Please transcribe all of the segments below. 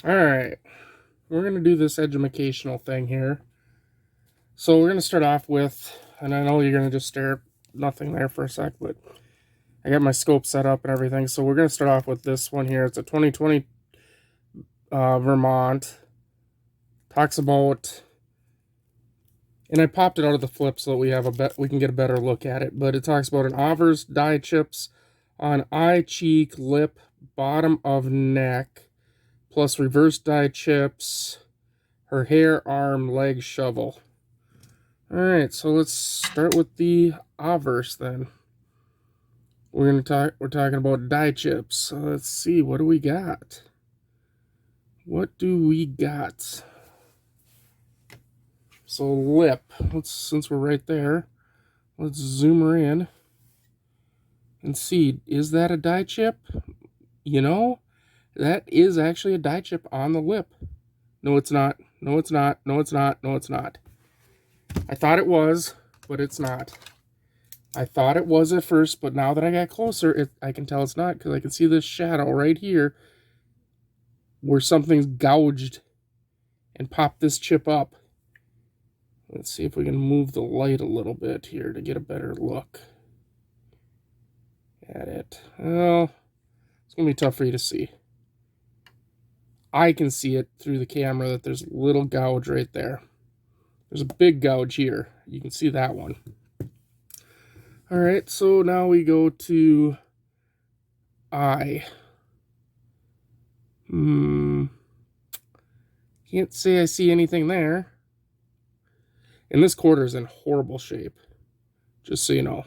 Alright, we're going to do this educational thing here. So we're going to start off with, and I know you're going to just stare at nothing there for a sec, but I got my scope set up and everything. So we're going to start off with this one here. It's a 2020 Vermont. Talks about, and I popped it out of the flip so that we can get a better look at it. But it talks about an Avers dye chips on eye, cheek, lip, bottom of neck, plus reverse dye chips, her hair, arm, leg, shovel. Alright, so let's start with the Avers then. We're talking about dye chips. So let's see, what do we got? What do we got? So lip, since we're right there, let's zoom her in and see, is that a dye chip? You know, that is actually a dye chip on the lip. No, it's not. No, it's not. No, it's not. No, it's not. I thought it was, but it's not. I thought it was at first, but now that I got closer, I can tell it's not, because I can see this shadow right here where something's gouged and popped this chip up. Let's see if we can move the light a little bit here to get a better look at it. Well, it's going to be tough for you to see. I can see it through the camera that there's a little gouge right there. There's a big gouge here. You can see that one. Alright, so now we go to eye. Can't say I see anything there. And this quarter is in horrible shape, just so you know.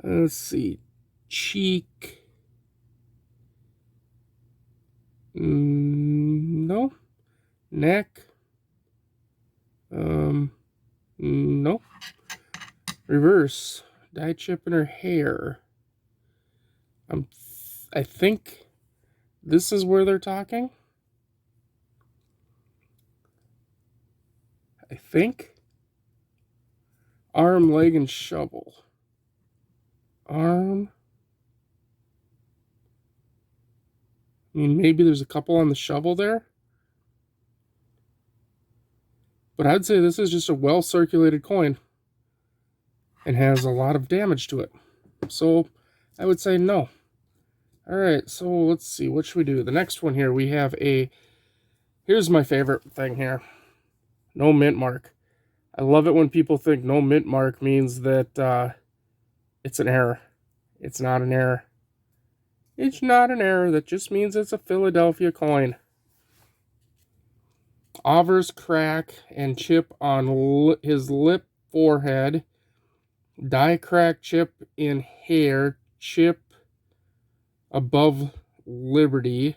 Let's see. Cheek. No. Neck. No. Reverse. Dye chip in her hair. I think this is where they're talking. I think. Arm, leg, and shovel. Arm. I mean, maybe there's a couple on the shovel there. But I'd say this is just a well-circulated coin and has a lot of damage to it. So I would say no. Alright, so let's see. What should we do? The next one here, we have a... Here's my favorite thing here. No mint mark. I love it when people think no mint mark means that it's an error. It's not an error. It's not an error. That just means it's a Philadelphia coin. Avers crack and chip on his lip, forehead. Die crack chip in hair. Chip above Liberty.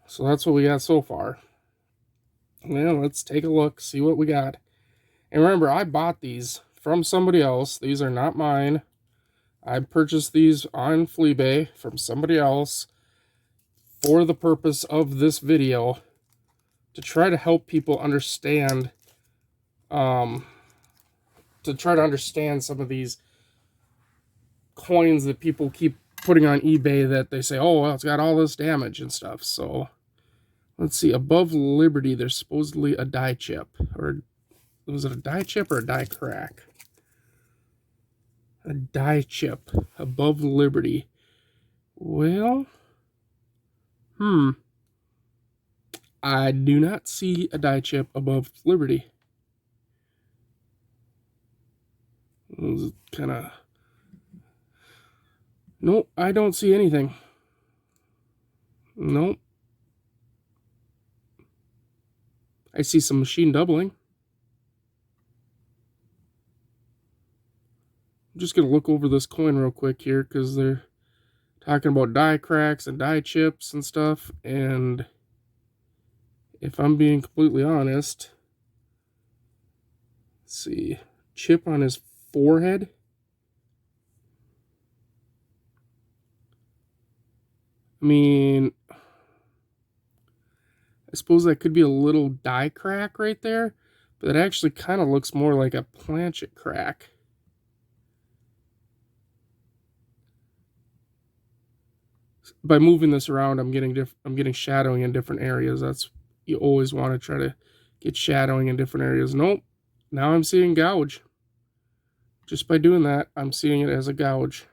So that's what we got so far. Well, let's take a look, see what we got. And remember, I bought these from somebody else. These are not mine. I purchased these on Fleabay from somebody else for the purpose of this video, to try to help people understand, some of these coins that people keep putting on eBay that they say, oh, well, it's got all this damage and stuff. So let's see, above Liberty, there's supposedly a die chip. Or was it a die chip or a die crack? A die chip above Liberty. Well, I do not see a die chip above Liberty. Kind of... Nope, I don't see anything. Nope. I see some machine doubling. I'm just going to look over this coin real quick here, because they're talking about die cracks and die chips and stuff. And if I'm being completely honest, let's see, chip on his forehead. I mean, I suppose that could be a little die crack right there, but it actually kind of looks more like a planchet crack. by moving this around, I'm getting shadowing in different areas. That's, you always want to try to get shadowing in different areas. Nope. Now I'm seeing gouge. Just by doing that, I'm seeing it as a gouge.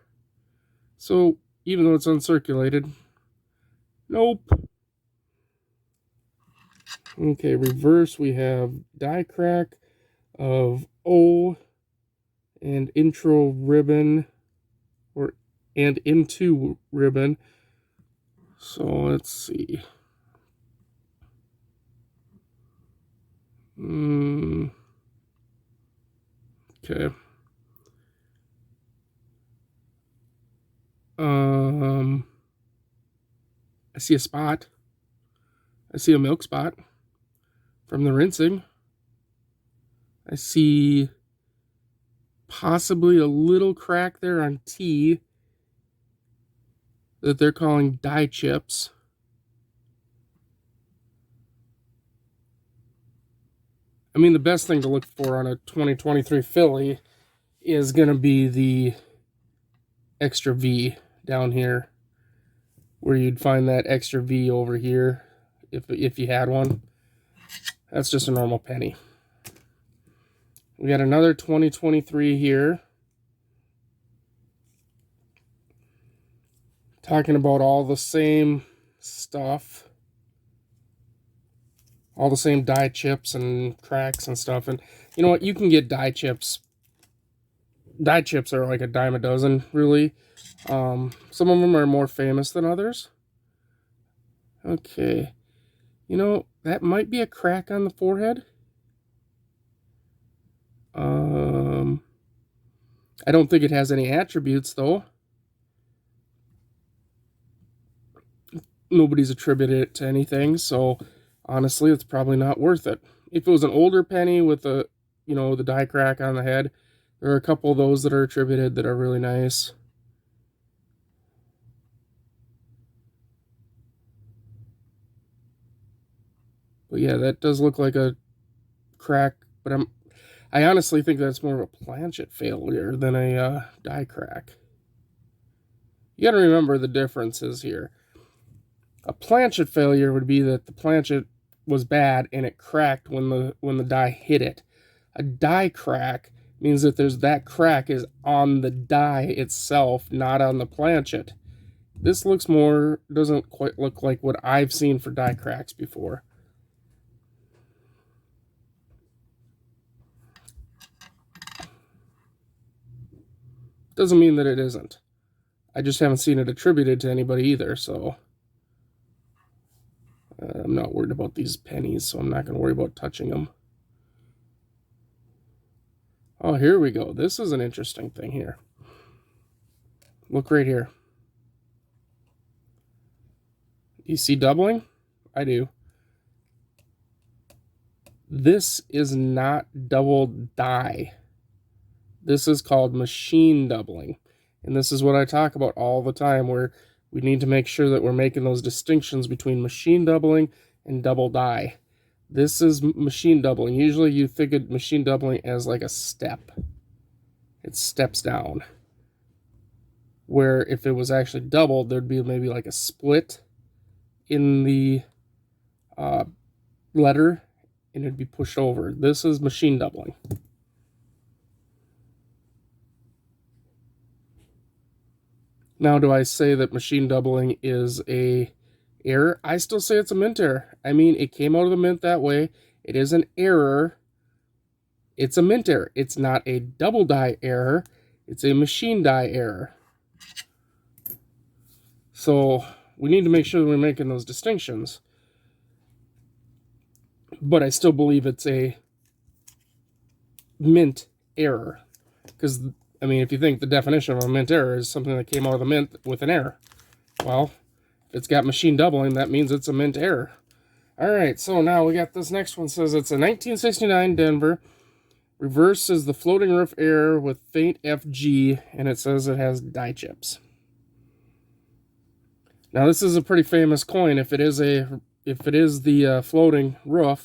So even though it's uncirculated, nope. Okay, reverse, we have die crack of O and intro ribbon, and into ribbon. So let's see. Okay. I see a spot. I see a milk spot from the rinsing. I see possibly a little crack there on T that they're calling die chips. I mean, the best thing to look for on a 2023 Philly is going to be the extra V down here, where you'd find that extra V over here if you had one. That's just a normal penny. We got another 2023 here. Talking about all the same stuff. All the same die chips and cracks and stuff. And you know what? You can get die chips. Die chips are like a dime a dozen, really. Some of them are more famous than others. Okay. You know, that might be a crack on the forehead. I don't think it has any attributes, though. Nobody's attributed it to anything, so honestly, it's probably not worth it. If it was an older penny with the die crack on the head, there are a couple of those that are attributed that are really nice. But yeah, that does look like a crack, but I honestly think that's more of a planchet failure than a die crack. You gotta remember the differences here. A planchet failure would be that the planchet was bad and it cracked when the die hit it. A die crack means that that crack is on the die itself, not on the planchet. This doesn't quite look like what I've seen for die cracks before. Doesn't mean that it isn't. I just haven't seen it attributed to anybody either, so I'm not worried about these pennies, so I'm not going to worry about touching them. Oh, here we go. This is an interesting thing here. Look right here. You see doubling? I do. This is not double die. This is called machine doubling. And this is what I talk about all the time, where we need to make sure that we're making those distinctions between machine doubling and double die. This is machine doubling. Usually you think of machine doubling as like a step. It steps down. Where if it was actually doubled, there'd be maybe like a split in the letter, and it'd be pushed over. This is machine doubling. Now, do I say that machine doubling is a error? I still say it's a mint error. I mean, it came out of the mint that way. It is an error. It's a mint error. It's not a double die error. It's a machine die error. So we need to make sure that we're making those distinctions. But I still believe it's a mint error. Because, I mean, if you think the definition of a mint error is something that came out of the mint with an error, well, if it's got machine doubling, that means it's a mint error. All right, so now we got this next one. Says it's a 1969 Denver. Reverse is the floating roof error with faint FG, and it says it has die chips. Now this is a pretty famous coin. If it is the floating roof,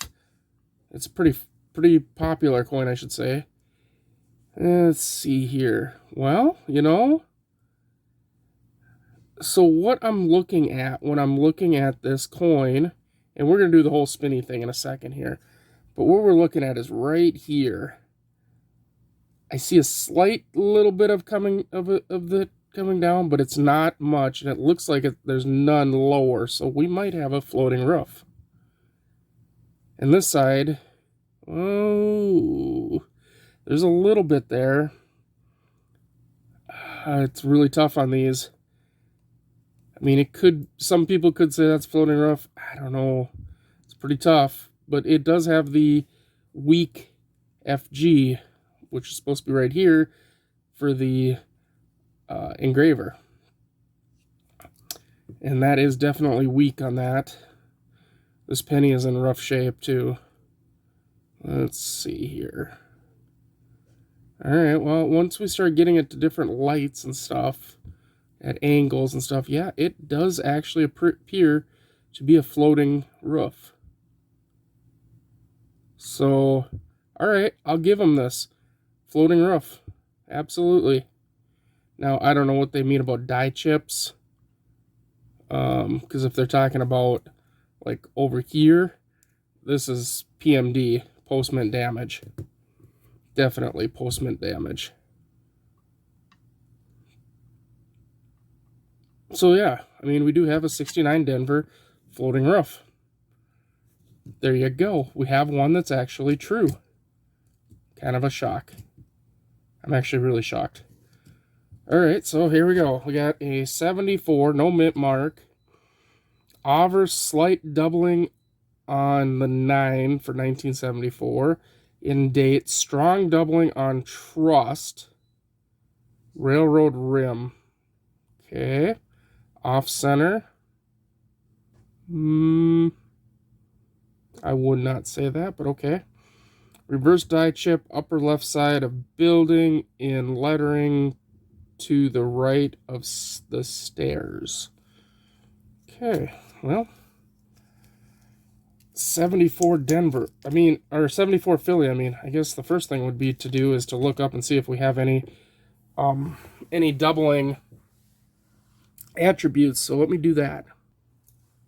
it's a pretty popular coin, I should say. Let's see here. Well, So what I'm looking at when I'm looking at this coin, and we're going to do the whole spinny thing in a second here, but what we're looking at is right here. I see a slight little bit of the coming down, but it's not much, and it looks like there's none lower, so we might have a floating roof. And this side, oh, there's a little bit there. It's really tough on these. I mean, some people could say that's floating roof. I don't know. It's pretty tough, but it does have the weak FG, which is supposed to be right here for the engraver. And that is definitely weak on that. This penny is in rough shape too. Let's see here. All right, well, once we start getting it to different lights and stuff, at angles and stuff, yeah, it does actually appear to be a floating roof. So, all right, I'll give them this. Floating roof. Absolutely. Now, I don't know what they mean about die chips. Because if they're talking about, like, over here, this is PMD, postment damage. Definitely postment damage. So, yeah, I mean, we do have a 69 Denver floating roof. There you go. We have one that's actually true. Kind of a shock. I'm actually really shocked. All right, so here we go. We got a 74, no mint mark. Auver slight doubling on the 9 for 1974. In date, strong doubling on trust. Railroad rim. Okay. Off center. I would not say that, but okay. Reverse die chip, upper left side of building in lettering to the right of the stairs. Okay, well, 74 Denver. Or 74 Philly. I guess the first thing would be to do is to look up and see if we have any doubling attributes. So let me do that.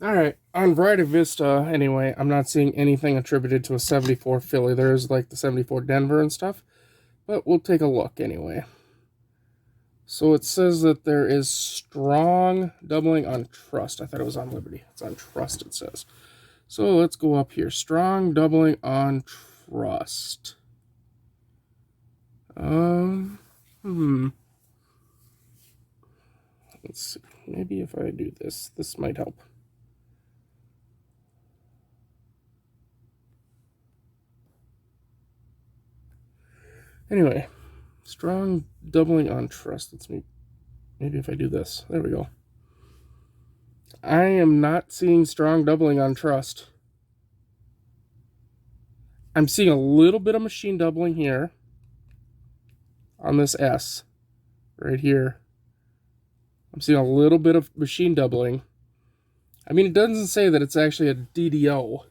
All right, on Variety Vista, anyway, I'm not seeing anything attributed to a 74 Philly. There's like the 74 Denver and stuff, but we'll take a look anyway. So it says that there is strong doubling on trust. I thought it was on Liberty. It's on trust, it says. So let's go up here. Strong doubling on trust. Let's see. Maybe if I do this, this might help. Anyway, strong doubling on trust. Let's maybe if I do this. There we go. I am not seeing strong doubling on trust. I'm seeing a little bit of machine doubling here on this S right here. I'm seeing a little bit of machine doubling. I mean, it doesn't say that it's actually a DDO.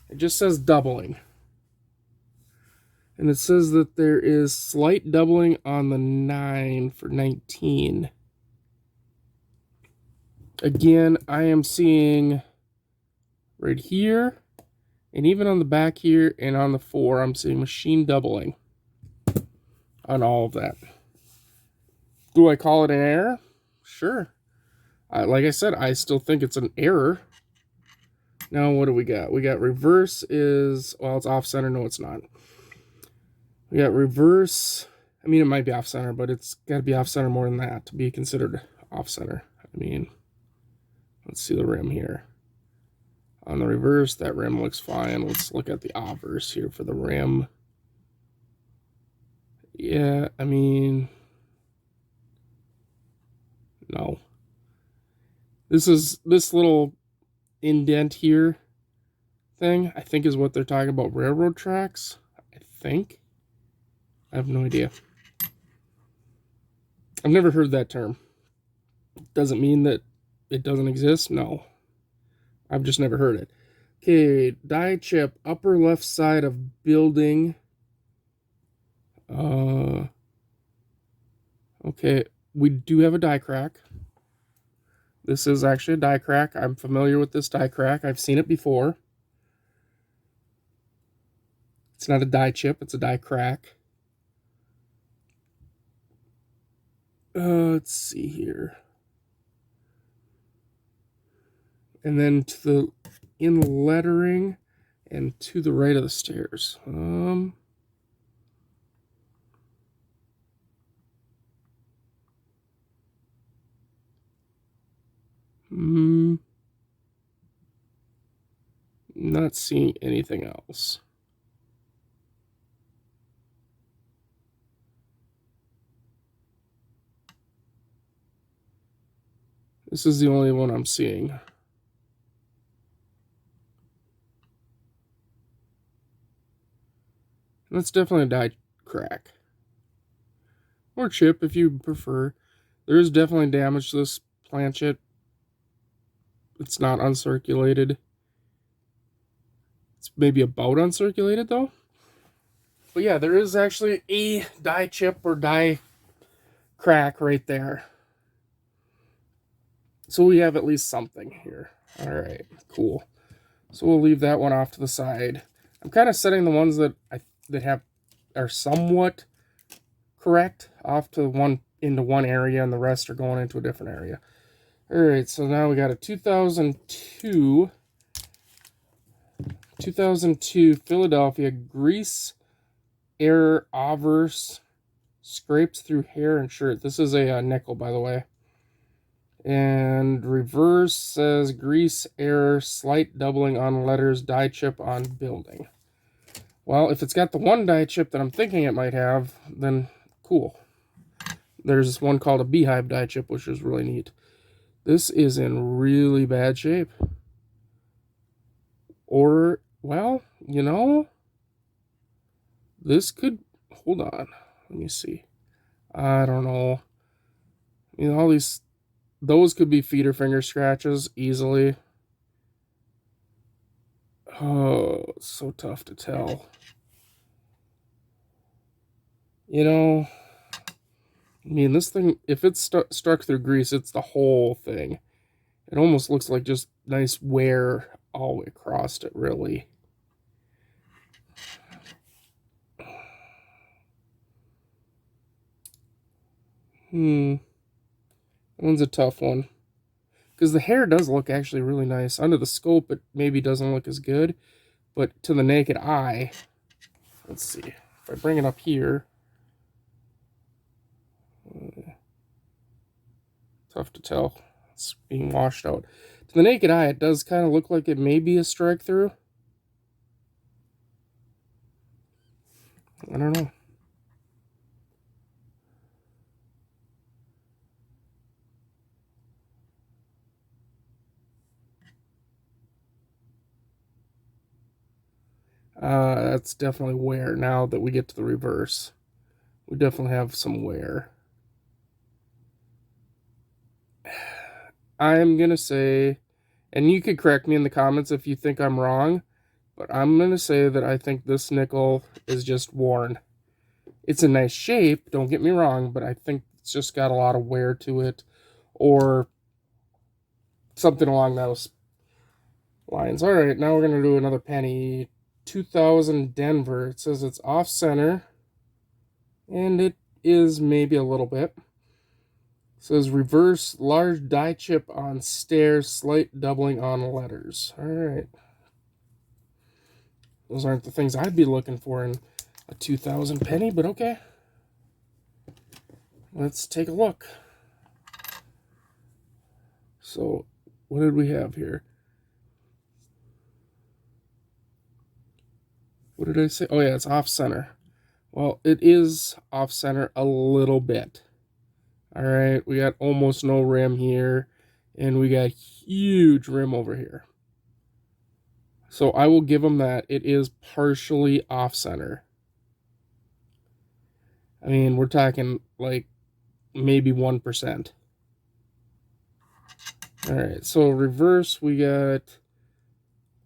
It just says doubling. And it says that there is slight doubling on the 9 for 19. Again, I am seeing right here, and even on the back here and on the 4, I'm seeing machine doubling on all of that. Do I call it an error? Sure. Like I said, I still think it's an error. Now, what do we got? We got reverse is, well, it's off center. No, it's not. We got reverse. I mean, it might be off center, but it's got to be off center more than that to be considered off center. I mean, let's see the rim here. On the reverse, that rim looks fine. Let's look at the obverse here for the rim. Yeah, I mean, no. This little indent here thing, I think is what they're talking about, railroad tracks, I think. I have no idea. I've never heard that term. Doesn't mean that it doesn't exist. No. I've just never heard it. Okay, die chip, upper left side of building. Okay, we do have a die crack. This is actually a die crack. I'm familiar with this die crack. I've seen it before. It's not a die chip, it's a die crack. Let's see here. And then to the in lettering and to the right of the stairs. Not seeing anything else. This is the only one I'm seeing. That's definitely a die crack. Or chip if you prefer. There is definitely damage to this planchet. It's not uncirculated. It's maybe about uncirculated though. But yeah, there is actually a die chip or die crack right there. So we have at least something here. All right, cool. So we'll leave that one off to the side. I'm kind of setting the ones that are somewhat correct off to into one area, and the rest are going into a different area. All right, so now we got a 2002 Philadelphia grease air Avers scrapes through hair and shirt. This is a nickel, by the way. And reverse says grease air, slight doubling on letters, die chip on building. Well, if it's got the one die chip that I'm thinking it might have, then cool. There's one called a beehive die chip, which is really neat. This is in really bad shape. Or, well, you know, this could, hold on, let me see. I don't know. You know, those could be feeder finger scratches easily. Oh, it's so tough to tell. You know, I mean, this thing, if it's struck through grease, it's the whole thing. It almost looks like just nice wear all the way across it, really. That one's a tough one. Because the hair does look actually really nice. Under the scope, it maybe doesn't look as good. But to the naked eye, let's see. If I bring it up here, tough to tell. It's being washed out. To the naked eye, it does kind of look like it may be a strike through. I don't know. That's definitely wear now that we get to the reverse. We definitely have some wear. I'm going to say, and you could correct me in the comments if you think I'm wrong, but I'm going to say that I think this nickel is just worn. It's a nice shape, don't get me wrong, but I think it's just got a lot of wear to it, or something along those lines. All right, now we're going to do another penny. 2000 Denver. It says it's off center, and it is maybe a little bit. It says reverse large die chip on stairs, slight doubling on letters. All right. Those aren't the things I'd be looking for in a 2000 penny, but okay. Let's take a look. So, what did we have here? What did I say? Oh, yeah, it's off center. Well, it is off center a little bit. All right, we got almost no rim here, and we got huge rim over here. So I will give them that. It is partially off center. I mean, we're talking like maybe 1%. All right, so reverse, we got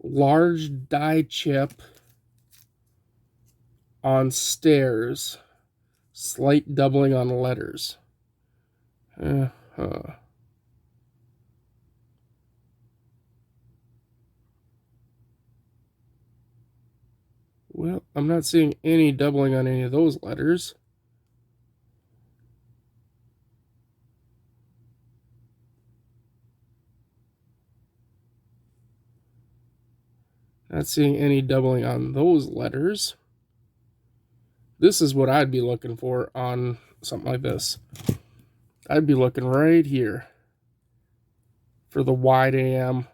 large die chip on stairs, slight doubling on letters. Well, I'm not seeing any doubling on any of those letters. Not seeing any doubling on those letters. This is what I'd be looking for on something like this. I'd be looking right here for the wide AM,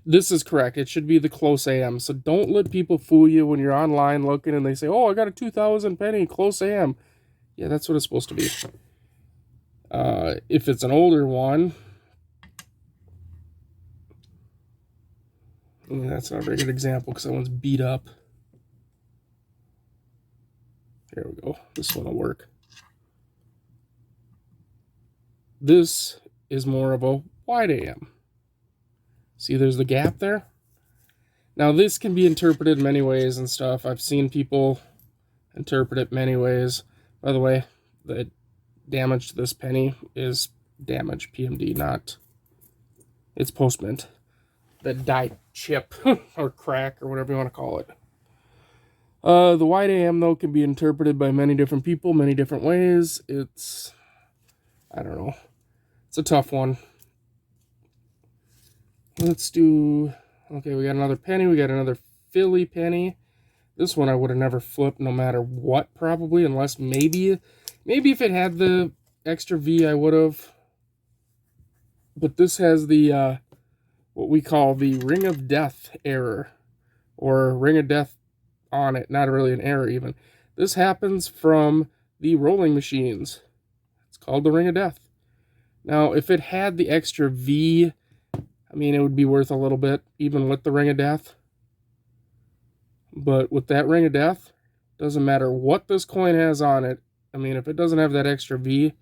this is correct. It should be the close AM. So don't let people fool you when you're online looking and they say, oh, I got a 2,000 penny close AM. Yeah, that's what it's supposed to be. If it's an older one, that's not a very good example because that one's beat up. There we go. This one will work. This is more of a wide AM. See, there's the gap there. Now, this can be interpreted many ways and stuff. I've seen people interpret it many ways. By the way, the damage to this penny is damage, PMD, not... It's post-mint. The die chip, or crack, or whatever you want to call it. The wide AM, though, can be interpreted by many different people, many different ways. It's... I don't know. It's a tough one. Let's do... Okay, we got another penny. We got another Philly penny. This one I would have never flipped no matter what, probably, unless maybe if it had the extra V, I would have. But this has the, what we call the Ring of Death error, or Ring of Death on it. Not really an error, even. This happens from the rolling machines. It's called the Ring of Death. Now, if it had the extra V, I mean, it would be worth a little bit, even with the Ring of Death. But with that Ring of Death, doesn't matter what this coin has on it. I mean, if it doesn't have that extra V,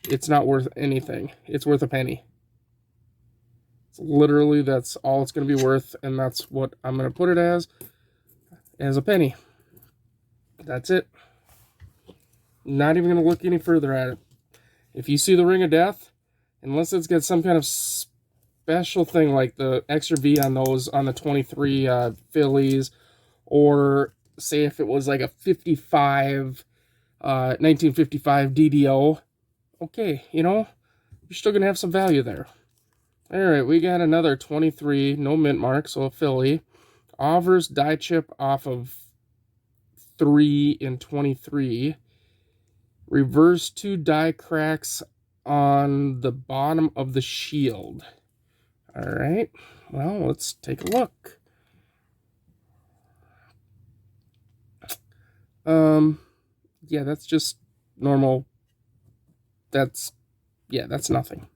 it's not worth anything. It's worth a penny. It's literally, that's all it's going to be worth, and that's what I'm going to put it as a penny. That's it. Not even going to look any further at it. If you see the Ring of Death, unless it's got some kind of special thing like the extra V on those, on the 23 Phillies, or say if it was like a 1955 DDO, okay, you know, you're still going to have some value there. All right, we got another 23, no mint mark, so a Philly. Auvers die chip off of 3 in 23. Reverse 2 die cracks on the bottom of the shield. All right, well, let's take a look. Yeah, that's just normal. That's nothing.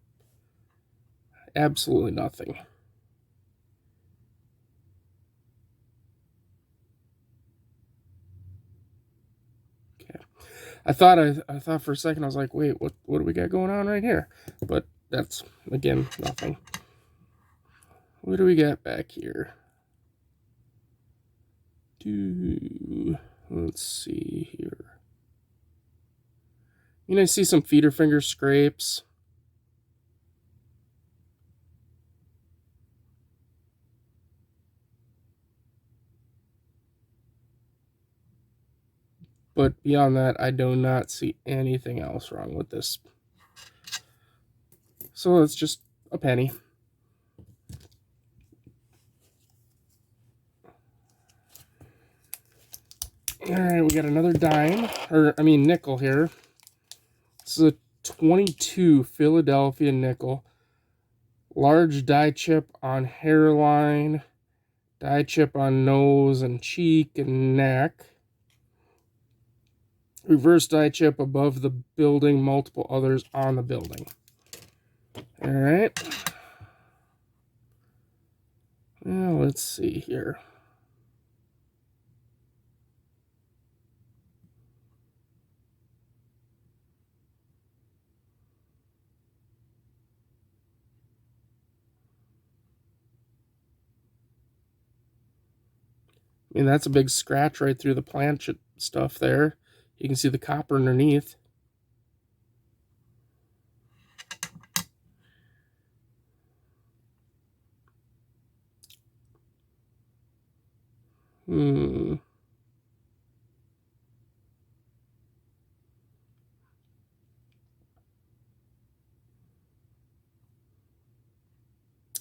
Absolutely nothing. Okay. I thought for a second, I was like, wait, what do we got going on right here? But that's, again, nothing. What do we got back here? Let's see here. You know, I see some feeder finger scrapes. But beyond that, I do not see anything else wrong with this. So it's just a penny. All right, we got another dime, nickel here. This is a 22 Philadelphia nickel. Large die chip on hairline, die chip on nose and cheek and neck. Reverse die chip above the building, multiple others on the building. All right. Now let's see here. I mean, that's a big scratch right through the planchet stuff there. You can see the copper underneath.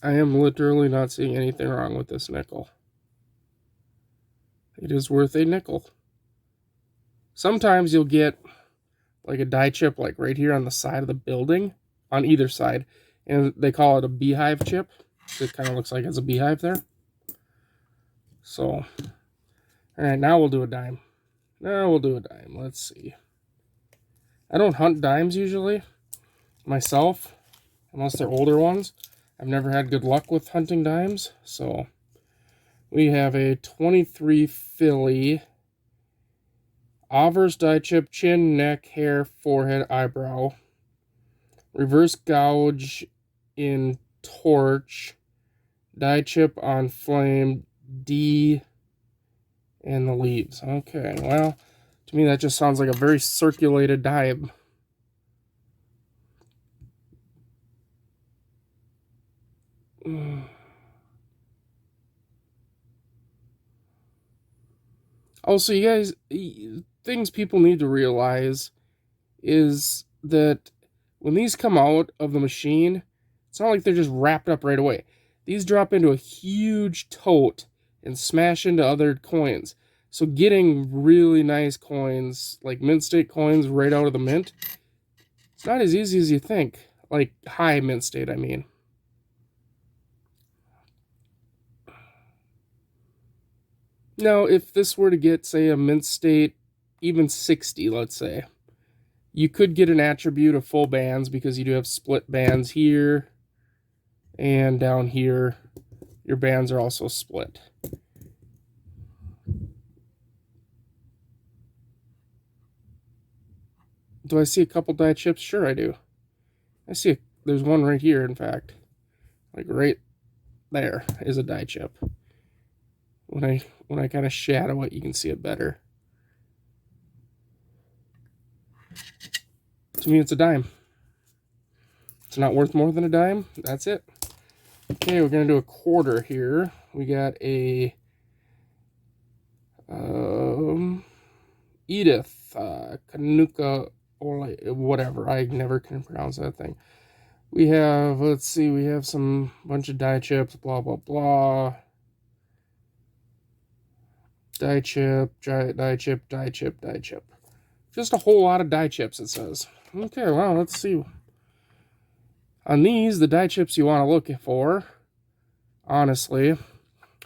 I am literally not seeing anything wrong with this nickel. It is worth a nickel. Sometimes you'll get like a die chip like right here on the side of the building, on either side, and they call it a beehive chip. It kind of looks like it's a beehive there. So, all right, now we'll do a dime. Now we'll do a dime. Let's see. I don't hunt dimes usually myself, unless they're older ones. I've never had good luck with hunting dimes. So we have a 23 Philly Avers die chip, chin, neck, hair, forehead, eyebrow. Reverse gouge in torch. Die chip on flame, D, and the leaves. Okay, well, to me that just sounds like a very circulated die. Also, you guys, things people need to realize is that when these come out of the machine, it's not like they're just wrapped up right away. These drop into a huge tote and smash into other coins. So getting really nice coins, like mint state coins right out of the mint, it's not as easy as you think. Like high mint state, I mean. Now, if this were to get, say, a mint state, even 60, let's say, you could get an attribute of full bands because you do have split bands here and down here. Your bands are also split. Do I see a couple die chips? Sure I do. I see there's one right here, in fact. Like right there is a die chip. When I kind of shadow it, you can see it better. To me, it's a dime. It's not worth more than a dime. That's it. Okay, we're going to do a quarter here. We got a Edith Kanuka, or whatever. I never can pronounce that thing. We have, let's see, we have some bunch of die chips, blah, blah, blah. Die chip, die chip, die chip, die chip. Just a whole lot of die chips, it says. Okay, well, let's see. On these, the die chips you want to look for, honestly,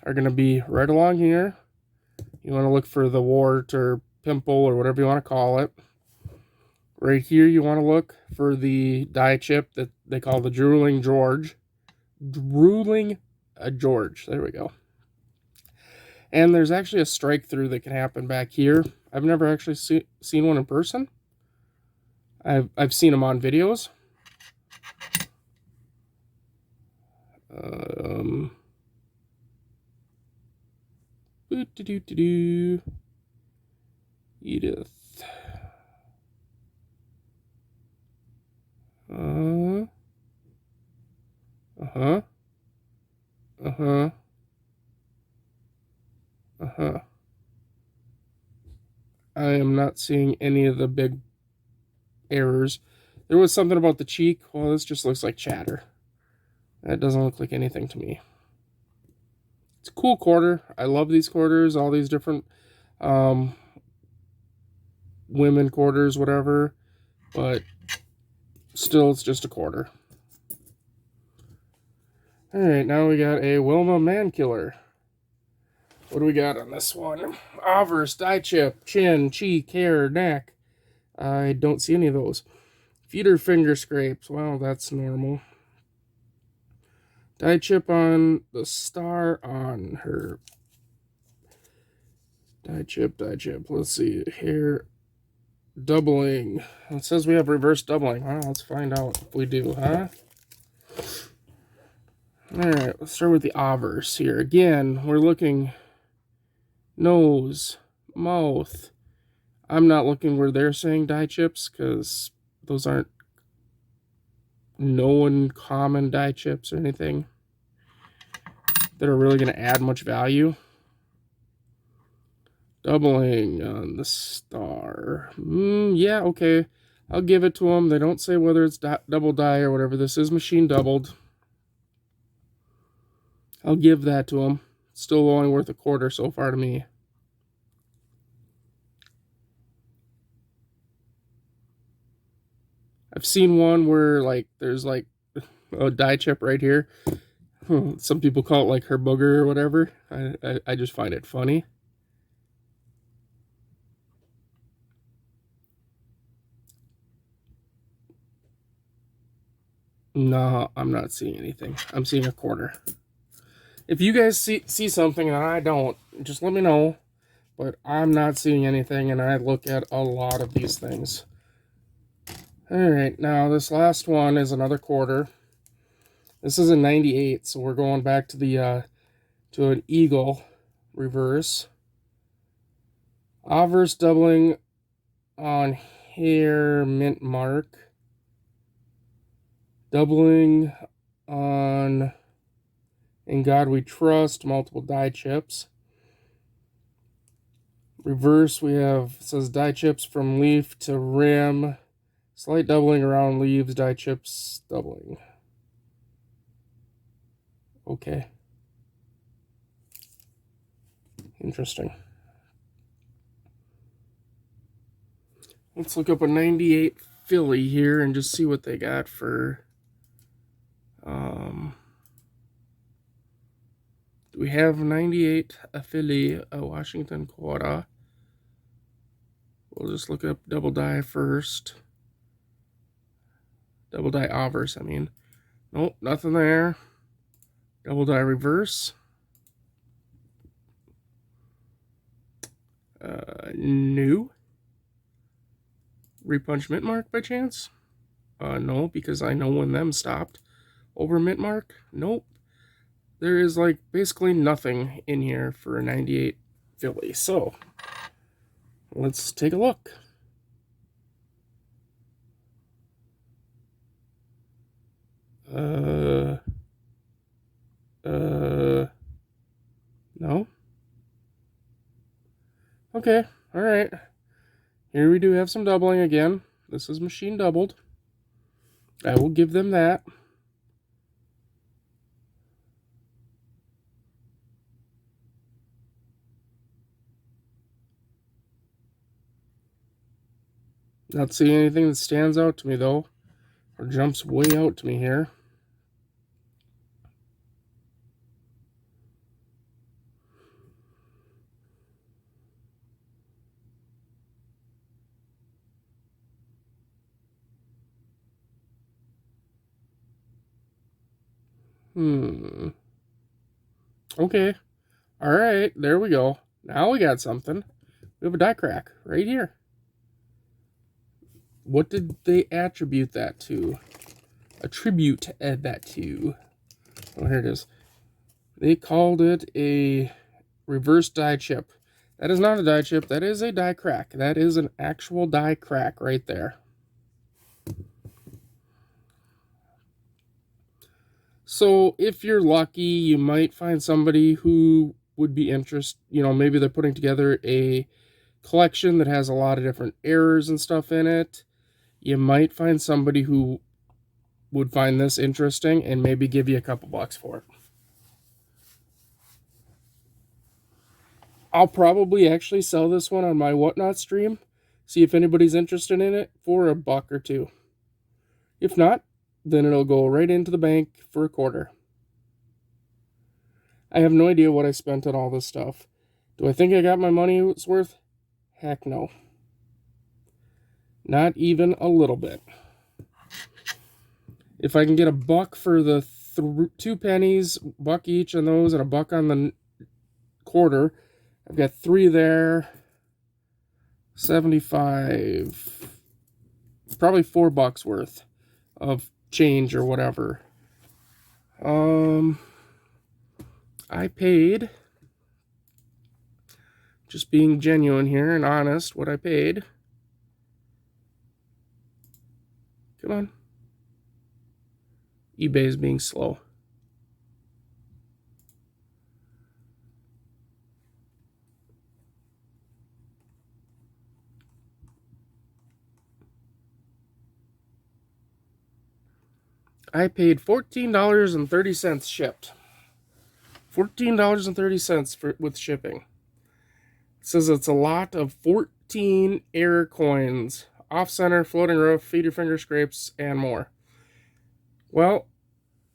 are going to be right along here. You want to look for the wart or pimple or whatever you want to call it. Right here, you want to look for the die chip that they call the Drooling George. Drooling George. There we go. And there's actually a strike through that can happen back here. I've never actually seen one in person. I've seen them on videos. Edith. I am not seeing any of the big errors. There was something about the cheek. Well, this just looks like chatter. That doesn't look like anything to me. It's a cool quarter. I love these quarters, all these different women quarters, whatever. But still, it's just a quarter. Alright, now we got a Wilma Mankiller. What do we got on this one? Avers, die chip, chin, cheek, hair, neck. I don't see any of those. Feeder finger scrapes. Well, that's normal. Die chip on the star on her. Die chip, die chip. Let's see. Hair doubling. It says we have reverse doubling. Well, let's find out if we do, huh? Alright, let's start with the Avers here. Again, we're looking nose, mouth. I'm not looking where they're saying die chips because those aren't known common die chips or anything that are really going to add much value. Doubling on the star. Yeah, okay. I'll give it to them. They don't say whether it's double die or whatever. This is machine doubled. I'll give that to him. Still only worth a quarter so far to me. I've seen one where like there's like a die chip right here. Some people call it like her booger or whatever. I just find it funny. No, I'm not seeing anything. I'm seeing a quarter. If you guys see something and I don't, just let me know. But I'm not seeing anything, and I look at a lot of these things. Alright, now this last one is another quarter. This is a 98, so we're going back to the to an eagle reverse. Obverse doubling on here, mint mark. Doubling on In God We Trust, multiple die chips. Reverse, we have, it says die chips from leaf to rim. Slight doubling around leaves, die chips doubling. Okay. Interesting. Let's look up a 98 Philly here and just see what they got for... do we have 98 Philly, Washington quarter? We'll just look up double die first. Double die obverse, I mean. Nope, nothing there. Double die reverse. New. Repunch mint mark by chance? No, because I know when them stopped. Over mint mark? Nope. There is like basically nothing in here for a 98 Philly. So let's take a look. No. Okay, all right. Here we do have some doubling again. This is machine doubled. I will give them that. Not seeing anything that stands out to me though, or jumps way out to me here. Okay. All right, there we go. Now we got something. We have a die crack right here. What did they attribute that to? Attribute that to. Oh, here it is. They called it a reverse die chip. That is not a die chip. That is a die crack. That is an actual die crack right there. So if you're lucky, you might find somebody who would be interested. You know, maybe they're putting together a collection that has a lot of different errors and stuff in it. You might find somebody who would find this interesting and maybe give you a couple bucks for it. I'll probably actually sell this one on my Whatnot stream. See if anybody's interested in it for a buck or two. If not, then it'll go right into the bank for a quarter. I have no idea what I spent on all this stuff. Do I think I got my money's worth? Heck no. Not even a little bit. If I can get a buck for the 2 pennies, buck each on those, and a buck on the quarter, I've got 3 there. 75. Probably $4 worth of change or whatever. I paid, just being genuine here and honest, what I paid. Come on. eBay is being slow. I paid $14.30 shipped. $14.30 with shipping. It says it's a lot of 14 error coins, off-center, floating roof, feed your finger scrapes, and more. Well,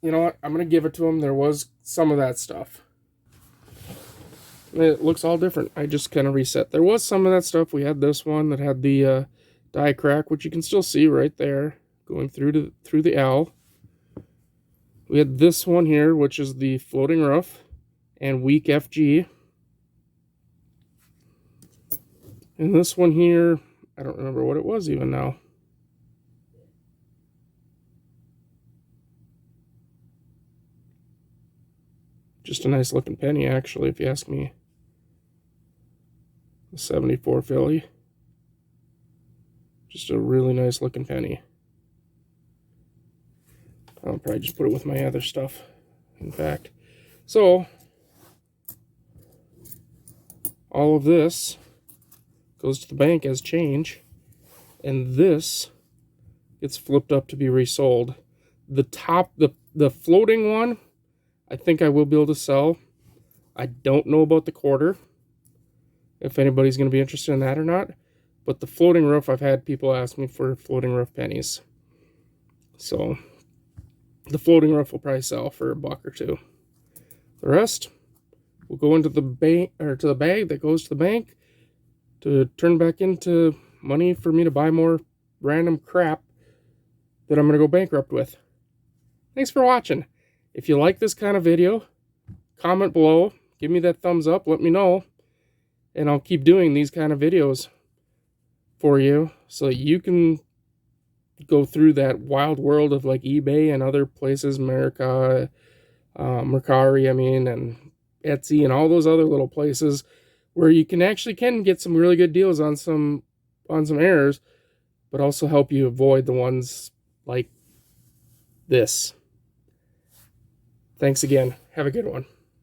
you know what? I'm going to give it to them. There was some of that stuff. It looks all different. I just kind of reset. There was some of that stuff. We had this one that had the die crack, which you can still see right there, going through the L. We had this one here, which is the floating roof and weak FG. And this one here, I don't remember what it was even now. Just a nice looking penny, actually, if you ask me. The 74 Philly. Just a really nice looking penny. I'll probably just put it with my other stuff, in fact. So, all of this goes to the bank as change, and this gets flipped up to be resold. The floating one, I think I will be able to sell. I don't know about the quarter, if anybody's going to be interested in that or not. But the floating roof, I've had people ask me for floating roof pennies. So, the floating roof will probably sell for $1 or $2. The rest will go into the bank, or to the bag that goes to the bank to turn back into money for me to buy more random crap that I'm going to go bankrupt with. Thanks for watching. If you like this kind of video, comment below, give me that thumbs up, let me know, and I'll keep doing these kind of videos for you so you can go through that wild world of like eBay and other places, Mercari, and Etsy and all those other little places where you can get some really good deals on some errors, but also help you avoid the ones like this. Thanks again. Have a good one.